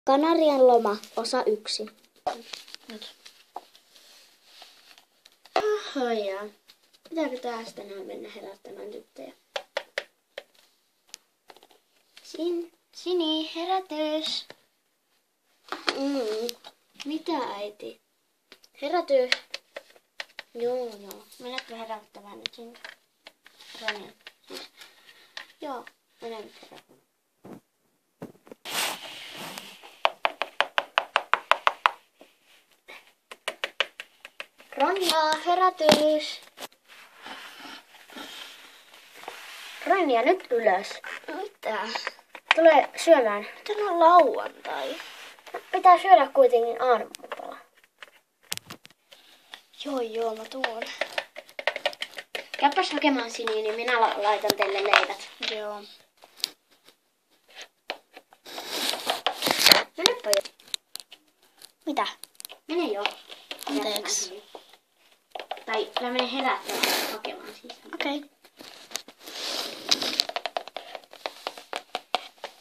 Kanarian loma, osa 1. Nyt. Ahoja. Pitääkö tästä tänään mennä herättämään tyttöjä? Sini, herätys. Mitä äiti? Herätys. Joo. Menetkö herättämään nyt sinne? Ronja. Siis. Joo, menen nyt herättämään. Ronja, herätys. Ronja, nyt ylös. Mitä? Tule syömään. Tänään on lauantai. Pitää syödä kuitenkin aamupala. Joo, mä tuon. Käypäs hakemaan Sini, niin minä laitan teille leivät. Joo. Menepä jo. Mitä? Mene jo. Anteeksi. Tai mä menen herättämään hakemaan siis. Okei.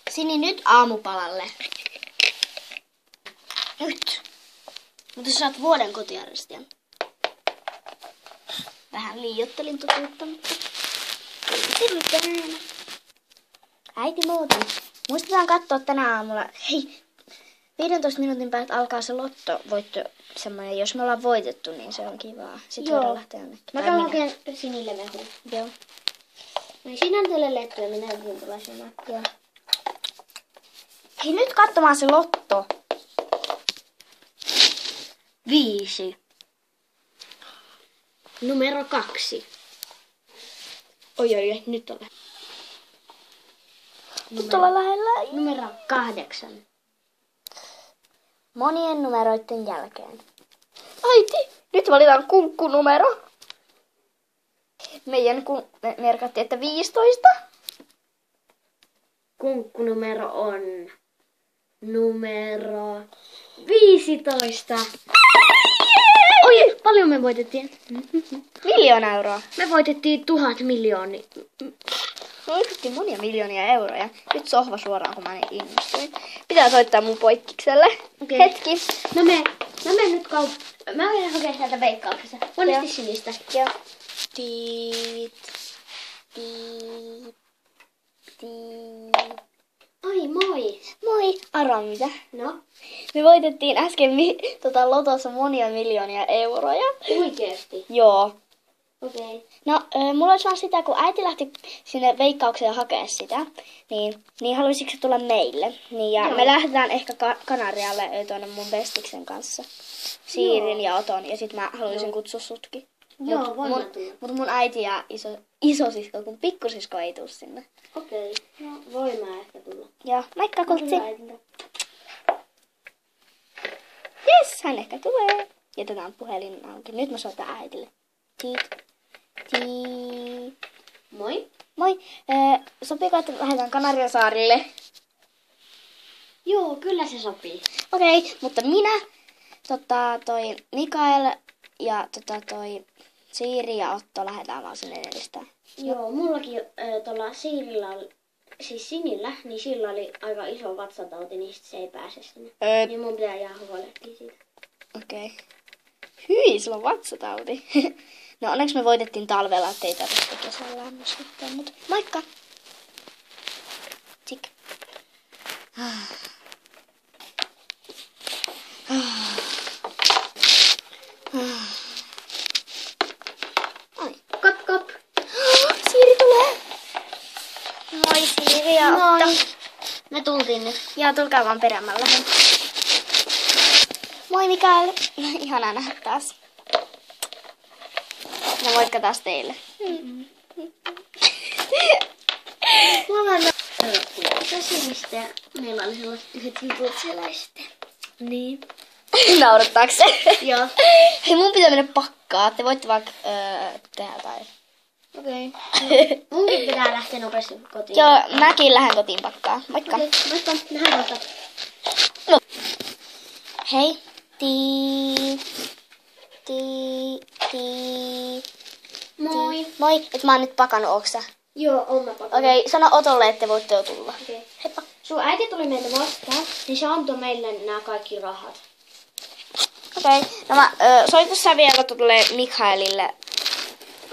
Sini, nyt aamupalalle. Nyt. Mutta sä oot vuoden kotiarestian. Vähän liioittelin totuutta, mutta... Äiti muuten. Muistetaan katsoa tänä aamulla. Hei, 15 minuutin päästä alkaa se lottovoitto semmoinen. Jos me ollaan voitettu, niin se on kivaa. Sitten voidaan lähteä jonnekin. Mä käyn hakemaan Sinille mehua. Joo. No sinä teille lettu ja minä yksin tulla syömään. Joo. Hei, nyt katsomaan se lotto. 5. Numero 2. Oi, nyt on. Nyt ollaan lähellä. Numero 8. Monien numeroiden jälkeen. Äiti, nyt valitaan kunkkunumero. Meidän merkattiin, että 15. Kunkkunumero on numero 15. Oi, paljon me voitettiin. 1 000 000 euroa. Me voitettiin 1000 miljoonia. Me voitettiin monia miljoonia euroja. Nyt sohva suoraan, kun mä niin innostuin. Pitää soittaa mun poikkikselle. Okei. Hetki. Mä menen nyt Mä menen hakemaan sieltä veikkauksesta. Monesti Sinistä. Joo. Tiit. Tiit. Tiit. Ai moi. Moi. Arvaa mitä? No, Me voitettiin äsken lotossa monia miljoonia euroja. oikeesti. Joo. Okei. No, mulla olisi vaan sitä, kun äiti lähti sinne veikkaukseen hakea sitä, niin haluaisitko se tulla meille? Niin, ja Joo. me lähdetään ehkä Kanarialle tuonne mun bestiksen kanssa. Siirin ja Oton, ja sit mä haluaisin kutsua sutkin. Joo, voidaan tulla. Mutta mun äiti ja isosisko, kun pikkusisko ei tuu sinne. Okei. No, voi mä ehkä tulla. Joo, moikka kultsi. Kyllä, äitintä. Jes, hän ehkä tulee. Jätetään puhelin auki. Nyt mä soitan äitille. Tiit. Tiit. Moi. Moi. Sopiiko, että lähdetään Kanariasaarille? Joo, kyllä se sopii. Okei, mutta minä, toi Mikael ja toi Siiri ja Otto lähdetään vaan sinne edestään. Joo, mullakin tuolla Siirillä, siis Sinillä, niin sillä oli aika iso vatsatauti, niin sit se ei pääse sinne. Niin mun pitää jäädä huolehtia siitä. Okei. Hyi, sulla on vatsatauti. No onneksi me voitettiin talvella, ettei tarvitse kesällä lämmistyttää, mutta moikka! Tsik. Ai. Kop, kop. Siiri tulee! Moi Siiri ja Otto. Moi. Me tultiin nyt. Ja tulkaa vaan perämällä. Moi Mikael. Ihanaa nähdä taas. Ja moikka taas teille. Mulla on Sinistä ja meillä oli sellaiset yhdet jutut siellä sitten. Niin. Naurattaako se? Joo. Hei, mun pitää mennä pakkaa. Te voitte vaikka tehdä jotain. Okei. Munkin pitää lähteä nopeasti kotiin. Joo, mäkin lähden kotiin pakkaa. Moikka. Okei, moikka. Nähdään kohta. No. Hei. Tii. Tii. Tii. Moi. Moi. Et mä oon nyt pakannut, ooks sä? Joo, on mä pakannut. Okei, sano Otolle, että voitte jo tulla. Okei. Heippa. sun äiti tuli meitä vastaan, niin se antoi meille nämä kaikki rahat. Okei. No soita sä vielä tuolle Mikaelille.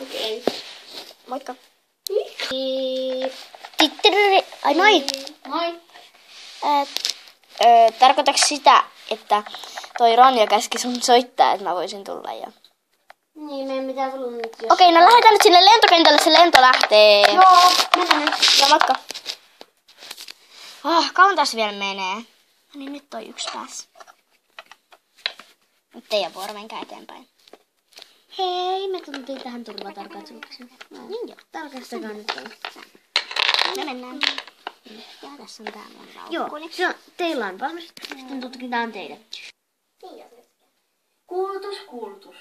Okei. Moikka. Tittiri. Ai moi. Moi. Tarkoitatko sitä, että toi Ronja käski sun soittaa, että mä voisin tulla ja... Niin, meidän pitää tulla nyt. Okei, no lähdetään nyt sinne lentokentälle, se lento lähtee. Joo, mennään nyt. Ja moikka. Kauan tässä vielä menee? No niin, nyt toi yksi pääs. Nyt teidän vuoro, menkää eteenpäin. Hei, me tultiin tähän turvatarkastukseen. Niin joo. Tarkastakaa nyt. Me mennään. Ja tässä on tää mun Joo, laukkuni. se on, teillä on valmis. Sitten tutkitaan teidät. Kuulutus.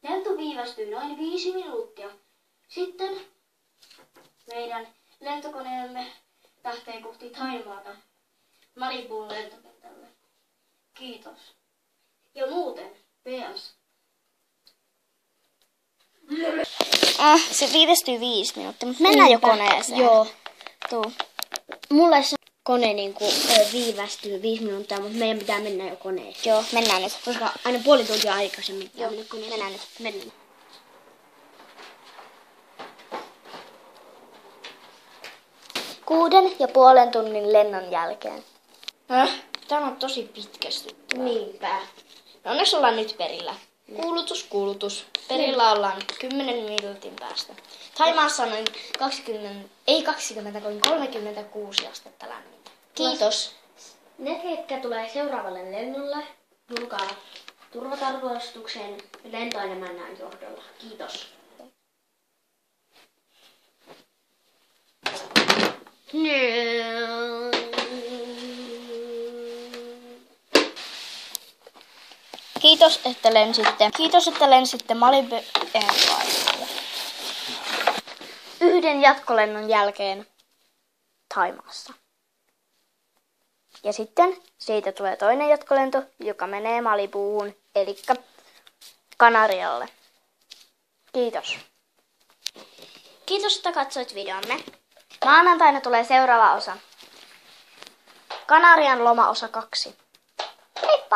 Lento viivästyy noin 5 minuuttia. Sitten meidän lentokoneemme lähtee kohti Thaimaata Malibun lentokentälle. Kiitos. Ja muuten, PS. Se viivästyy 5 minuuttia, mutta mennään jo koneeseen. Joo. Tuu. Mulle se kone viivästyy 5 minuuttia, mutta meidän pitää mennä jo koneeseen. Joo, mennään nyt. Koska aina puoli tuntia aikaisemmin. Joo, mennään nyt. Mennään. 6,5 tunnin lennon jälkeen. Tämä on tosi pitkästyttävää. Niinpä. No onneksi ollaan nyt perillä. Kuulutus. Perillä ollaan 10 minuutin päästä. Thaimaassa on noin 36 astetta lämmintä. Kiitos. Ne, ketkä tulee seuraavalle lennolle, tulkaa turvatarkastukseen lentoelämännän johdolla. Kiitos. Kiitos, että lensitte Malibu Airlinesille. 1 jatkolennon jälkeen Thaimaassa. Ja sitten siitä tulee toinen jatkolento, joka menee Malibuuhun, eli Kanarialle. Kiitos. Kiitos, että katsoit videomme. Maanantaina tulee seuraava osa. Kanarian loma osa 2. Heippa!